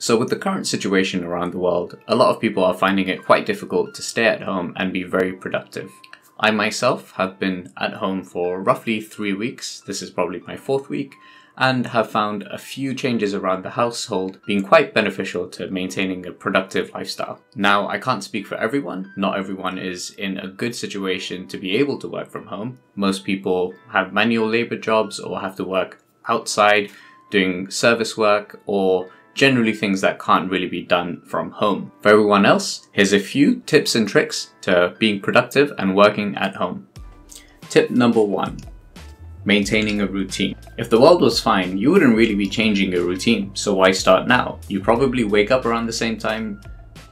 So with the current situation around the world, a lot of people are finding it quite difficult to stay at home and be very productive. I myself have been at home for roughly 3 weeks, this is probably my 4th week, and have found a few changes around the household being quite beneficial to maintaining a productive lifestyle. Now, I can't speak for everyone. Not everyone is in a good situation to be able to work from home. Most people have manual labor jobs or have to work outside doing service work or generally things that can't really be done from home. For everyone else, here's a few tips and tricks to being productive and working at home. Tip number 1. Maintaining a routine. If the world was fine, you wouldn't really be changing your routine, so why start now? You probably wake up around the same time,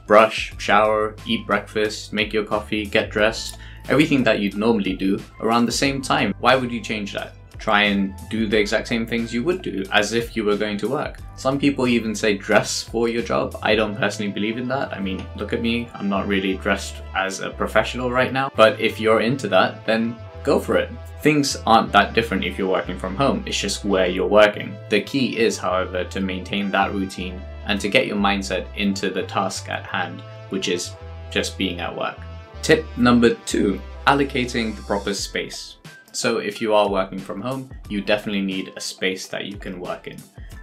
brush, shower, eat breakfast, make your coffee, get dressed, everything that you'd normally do around the same time. Why would you change that? Try and do the exact same things you would do as if you were going to work. Some people even say dress for your job. I don't personally believe in that. I mean, look at me, I'm not really dressed as a professional right now, but if you're into that, then go for it. Things aren't that different if you're working from home, it's just where you're working. The key is, however, to maintain that routine and to get your mindset into the task at hand, which is just being at work. Tip number 2, allocating the proper space. So if you are working from home, you definitely need a space that you can work in.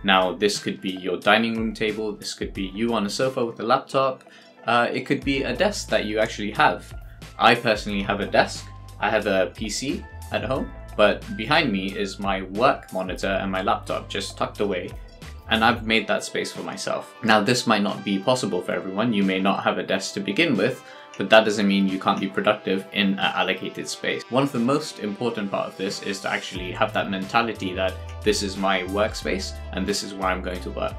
Now, this could be your dining room table, this could be you on a sofa with a laptop, it could be a desk that you actually have. I personally have a desk, I have a PC at home, but behind me is my work monitor and my laptop just tucked away, and I've made that space for myself. Now, this might not be possible for everyone, you may not have a desk to begin with, but that doesn't mean you can't be productive in an allocated space. One of the most important part of this is to actually have that mentality that this is my workspace and this is where I'm going to work.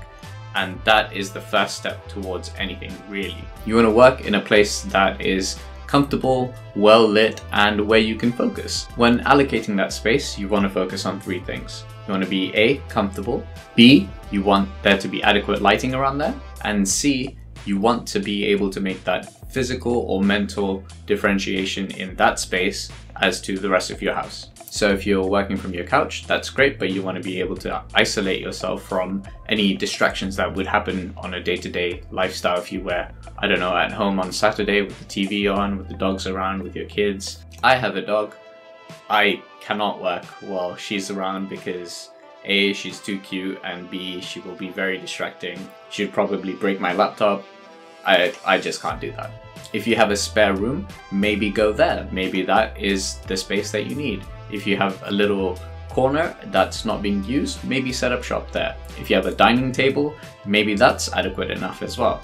And that is the first step towards anything, really. You want to work in a place that is comfortable, well lit, and where you can focus. When allocating that space, you want to focus on 3 things. You want to be A, comfortable, B, you want there to be adequate lighting around there, and C, you want to be able to make that physical or mental differentiation in that space as to the rest of your house. So if you're working from your couch, that's great, but you want to be able to isolate yourself from any distractions that would happen on a day-to-day lifestyle if you were, I don't know, at home on Saturday with the TV on, with the dogs around, with your kids. I have a dog. I cannot work while she's around because A, she's too cute, and B, she will be very distracting. She'd probably break my laptop. I just can't do that. If you have a spare room, maybe go there. Maybe that is the space that you need. If you have a little corner that's not being used, maybe set up shop there. If you have a dining table, maybe that's adequate enough as well.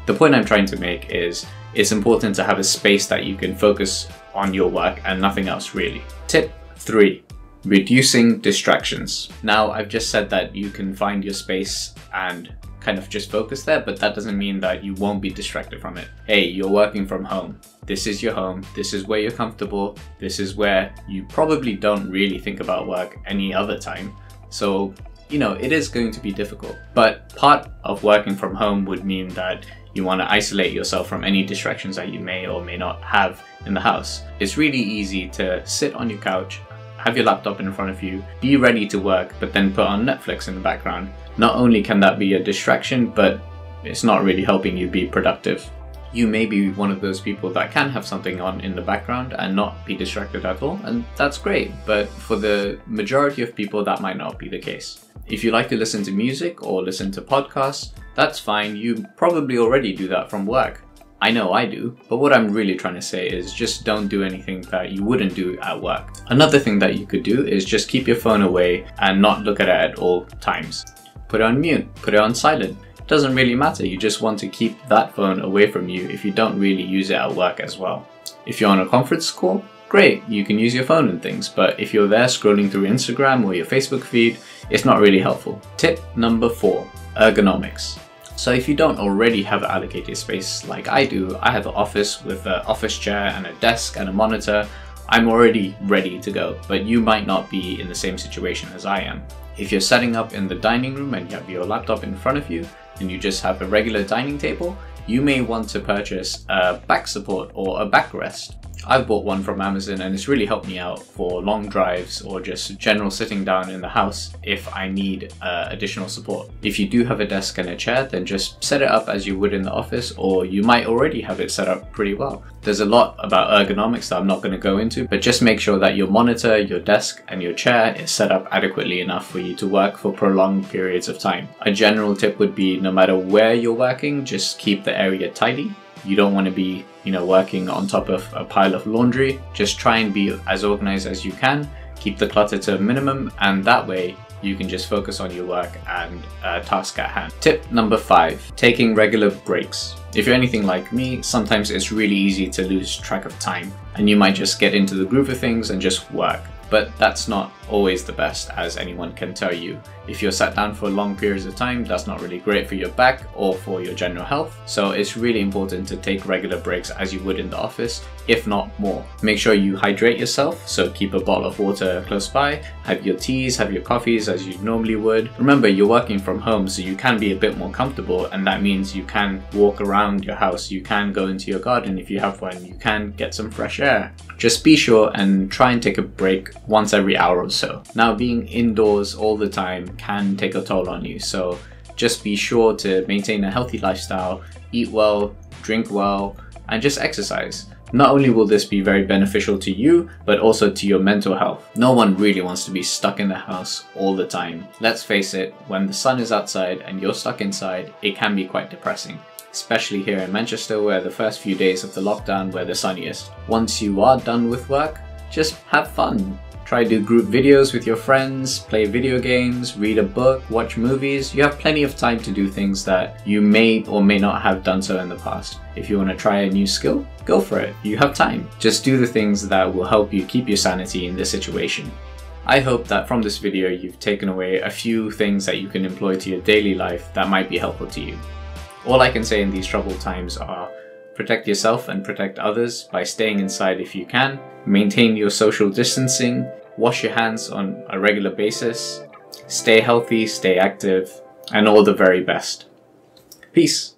The point I'm trying to make is it's important to have a space that you can focus on your work and nothing else really. Tip 3. Reducing distractions. Now, I've just said that you can find your space and kind of just focus there, but that doesn't mean that you won't be distracted from it. Hey, you're working from home. This is your home. This is where you're comfortable. This is where you probably don't really think about work any other time. So, you know, it is going to be difficult. But part of working from home would mean that you want to isolate yourself from any distractions that you may or may not have in the house. It's really easy to sit on your couch, have your laptop in front of you, be ready to work, but then put on Netflix in the background. Not only can that be a distraction, but it's not really helping you be productive. You may be one of those people that can have something on in the background and not be distracted at all, and that's great, but for the majority of people that might not be the case. If you like to listen to music or listen to podcasts, that's fine, you probably already do that from work. I know I do, but what I'm really trying to say is just don't do anything that you wouldn't do at work. Another thing that you could do is just keep your phone away and not look at it at all times. Put it on mute, put it on silent. It doesn't really matter, you just want to keep that phone away from you if you don't really use it at work as well. If you're on a conference call, great, you can use your phone and things, but if you're there scrolling through Instagram or your Facebook feed, it's not really helpful. Tip number 4, ergonomics. So if you don't already have an allocated space like I do, I have an office with an office chair and a desk and a monitor. I'm already ready to go, but you might not be in the same situation as I am. If you're setting up in the dining room and you have your laptop in front of you and you just have a regular dining table, you may want to purchase a back support or a backrest. I've bought one from Amazon and it's really helped me out for long drives or just general sitting down in the house if I need additional support. If you do have a desk and a chair, then just set it up as you would in the office, or you might already have it set up pretty well. There's a lot about ergonomics that I'm not going to go into, but just make sure that your monitor, your desk and your chair is set up adequately enough for you to work for prolonged periods of time. A general tip would be, no matter where you're working, just keep the area tidy. You don't want to be, working on top of a pile of laundry. Just try and be as organized as you can. Keep the clutter to a minimum, and that way you can just focus on your work and task at hand. Tip number 5, taking regular breaks. If you're anything like me, sometimes it's really easy to lose track of time and you might just get into the groove of things and just work. But that's not always the best, as anyone can tell you. If you're sat down for long periods of time, that's not really great for your back or for your general health. So it's really important to take regular breaks as you would in the office, if not more. Make sure you hydrate yourself, so keep a bottle of water close by, have your teas, have your coffees as you normally would. Remember, you're working from home, so you can be a bit more comfortable, and that means you can walk around your house, you can go into your garden if you have one, you can get some fresh air. Just be sure and try and take a break once every hour or so. Now, being indoors all the time can take a toll on you, so just be sure to maintain a healthy lifestyle, eat well, drink well, and just exercise. Not only will this be very beneficial to you, but also to your mental health. No one really wants to be stuck in the house all the time. Let's face it, when the sun is outside and you're stuck inside, it can be quite depressing. Especially here in Manchester, where the first few days of the lockdown were the sunniest. Once you are done with work, just have fun. Try to do group videos with your friends, play video games, read a book, watch movies. You have plenty of time to do things that you may or may not have done so in the past. If you want to try a new skill, go for it. You have time. Just do the things that will help you keep your sanity in this situation. I hope that from this video you've taken away a few things that you can employ to your daily life that might be helpful to you. All I can say in these troubled times are protect yourself and protect others by staying inside if you can, maintain your social distancing, wash your hands on a regular basis, stay healthy, stay active, and all the very best. Peace.